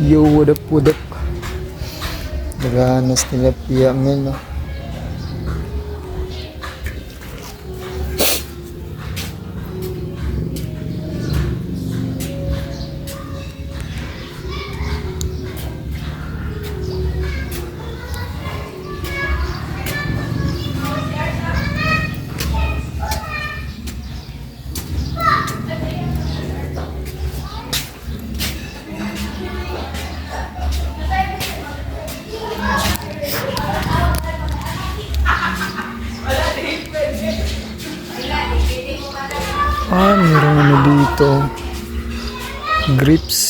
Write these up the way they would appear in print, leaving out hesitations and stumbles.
Yo, what up, what up? Nagahanas nila piya men, no? Mayroong ano dito. Grips.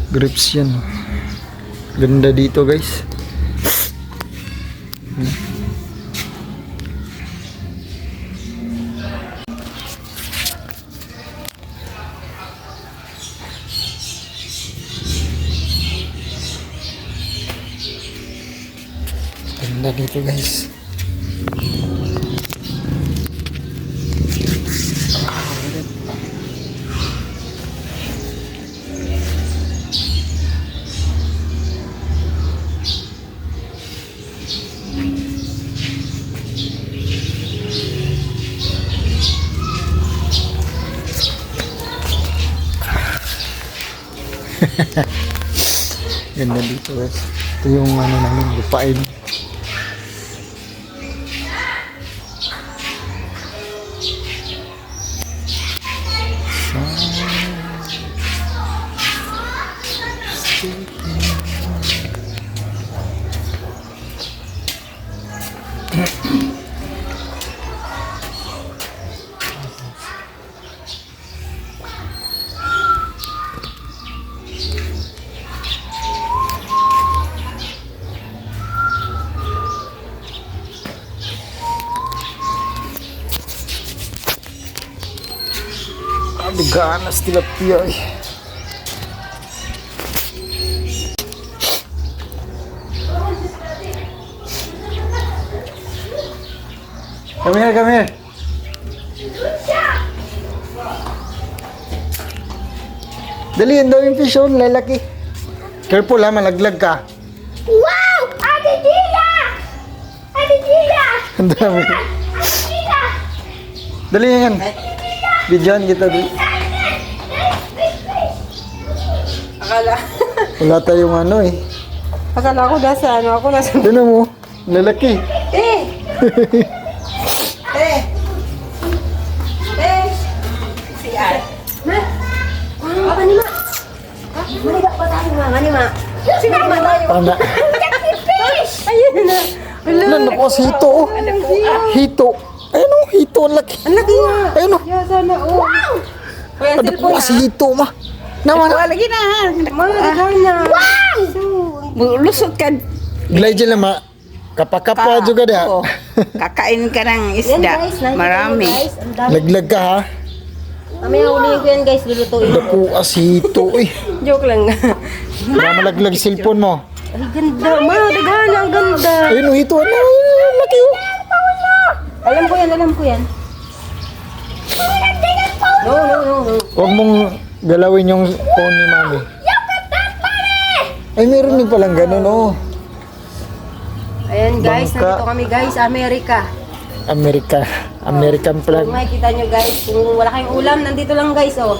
Grips yan. Ganda dito, guys. Ganda dito, guys. Ganda dito, guys. Ito yung ano namin, lupain. Ganas tilapia eh. Come here, come here. Dali, ang daming fish on, lalaki. Careful ha, malaglag ka. Wow! Ate Gila! Ate Gila! Ang dami. Dali yan. Bidyan kita dali. Wala tayong ano eh. Akala ko nasa ano, ako nasa... Doon mo, lalaki. Si Al. Ma! Apa ni, Mak? Maniba pa tayo, Ma. Manima. Sinabi mo tayo. Tanda. Fish! Ayun na. Wala na po, hito oh. Hito. Ayun oh, hito ang laki. Ang laki nga. Ayun oh. Kaya sana, oh. Wow! Kaya Ano po cellphone kasi hito ma. Naman. lagi na. Mga na. Wow! Lusot ka. Glide dyan lang ma. Kapakapa juga dia. Oo. Kakain ka ng Yan, isda. guys. Nakikita Marami. nyo, guys. Ang dami. Laglag ka ha. Mamaya ulihin ko yan, guys. Lulutuin Ano ko. po kasi hito eh. Joke lang. Baka malaglag cellphone mo. Ay, ganda. Ma, daghan ang ganda. Ayun oh, hito. Ano? Laki oh. Alam ko yan, alam ko yan. No. Huwag mong galawin yung phone ni mami. Ay, meron din palang ganun oh. Ayan guys, Bangka. nandito kami guys, Amerika. American Kung flag. makikita nyo guys, kung wala kayong ulam, nandito lang guys, oh.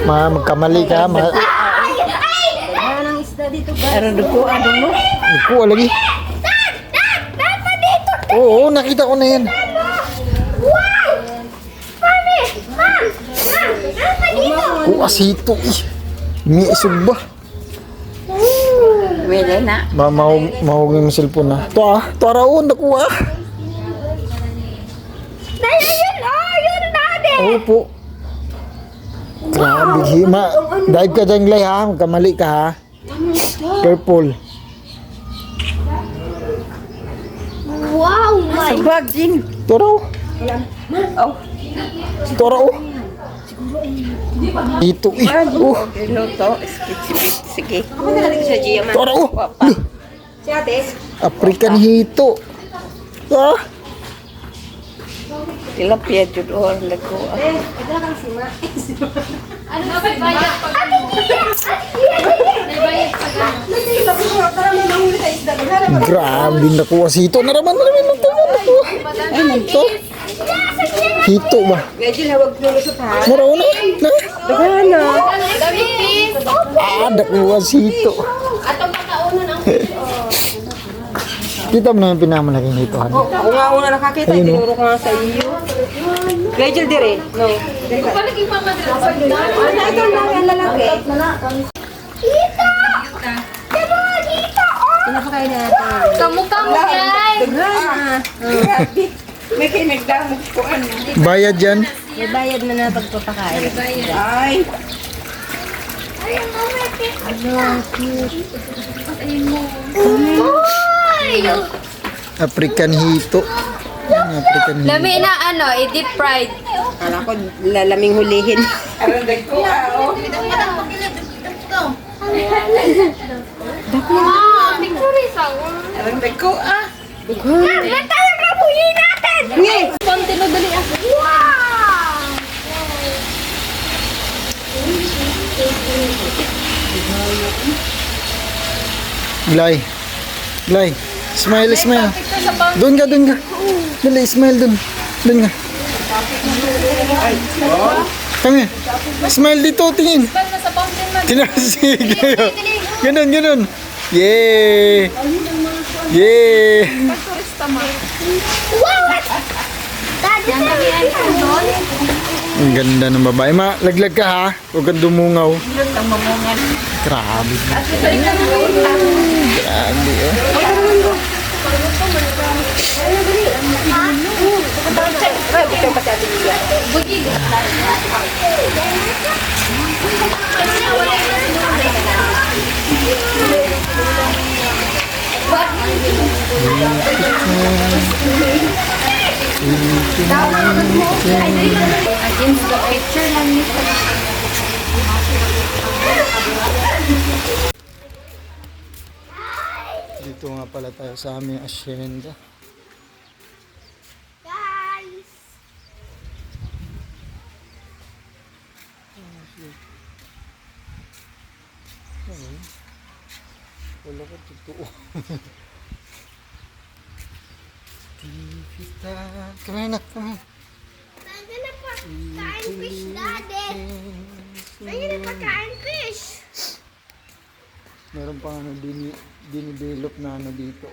Magkamali ka. Daghan ang isda dito guys. Pero dugo, ano mo? Kuha lagi. Oo, nakita ko na yan. Kuha sito eh. May isog ba? Wala na. Mahog yung cellphone na. Ito ah. Ito araon. Nakuha. Oo po. Grabe. Hima. Dive ka dyan, Glay ha. Magkamali ka ha. Careful. Wow! My Subag din. Ito raw. Oh. Ito raw. Ito eh. Luto. Sige. Ako na lang sa Gia, Ito raw. Si ate, African hito. Ah. Tilapia jud or lago. ito lang si Ma. Ate Gila! Ate Grabe nakuha si Hito. Naraman nakuha. Ay, nagto. Hito ba? Medyo hawag lulusot ha. Naraw na. Na. Dagan na. Nakuha si Hito. Kita mo na yung pinamalaking Hito. Ano? Ako nga una nakakita, tinuro ko nga sa iyo. Rachel dire. No. Ano ito lang ang lalaki? Pinapakain natin. Kamukha mo guys. May kinagdamog ko ano. Bayad yan. May bayad na na pagpapakain. Ay, African Hito. African Hito. Lami na ano, i-deep fried. Kala ko lalaming hulihin. arandag ko oh. Ah, picture isa. Arandag ko ah. Tayo na buhin natin. Konti na dali ako. Wow! Glay. Glay. Smile, smile. Picture sa bang. Doon ka, doon ka. Dali, smile doon. Doon ka. Kami. Smile dito, tingin. Bang nasa fountain man. Tinasig kayo. Ganun, ganun. Yay! Yay! Wow! Daddy, doon. Ang ganda ng babae. Ma, laglag ka ha. Huwag kang dumungaw. Grabe. Grabe oh. Against the picture lang nito. Dito nga pala tayo sa aming asyenda. Guys! Wala ka totoo. Tivita. Kami na, kami. Nandiyan na pa. Kain fish, Daddy. Nandiyan na pa kain fish. Meron pa ano dinidevelop na ano dito.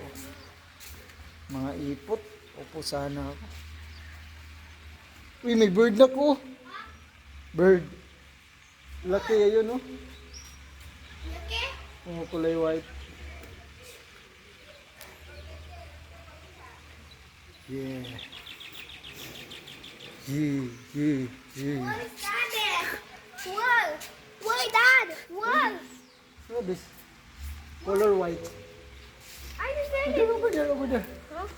Mga ipot. Opo sana ako. Uy, may bird na ko. Bird. Laki yun, no? Okay? Mga kulay white. Yeah. Yeah. What is Daddy? Whoa! Why, Dad? Whoa! What is this? Color white. I just said Over there, over there. Huh?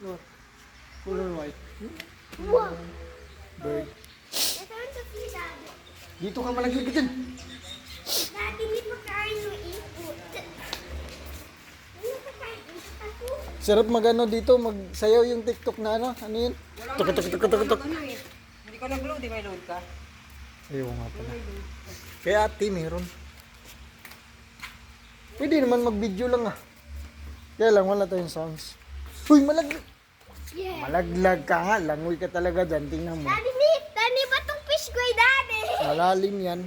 Look. Color white. Whoa! Bird. I want to see Daddy. Dito ka malaglag dyan. Daddy, hindi pa kain ng ipot. Hindi pa kain ipot ako. Sarap magano dito, magsayaw yung TikTok na ano. Ano yun? Tuk. Hindi ko nag-load, di may load ka. Ayaw nga pala. Kaya ate, meron. Pwede naman mag-video lang ah. Kaya lang, wala tayong sounds. Uy, malaglag. Yeah. Malaglag ka nga. Langoy ka talaga dyan. Tingnan mo. Daddy, ba tong fish ko, Daddy? Malalim yan.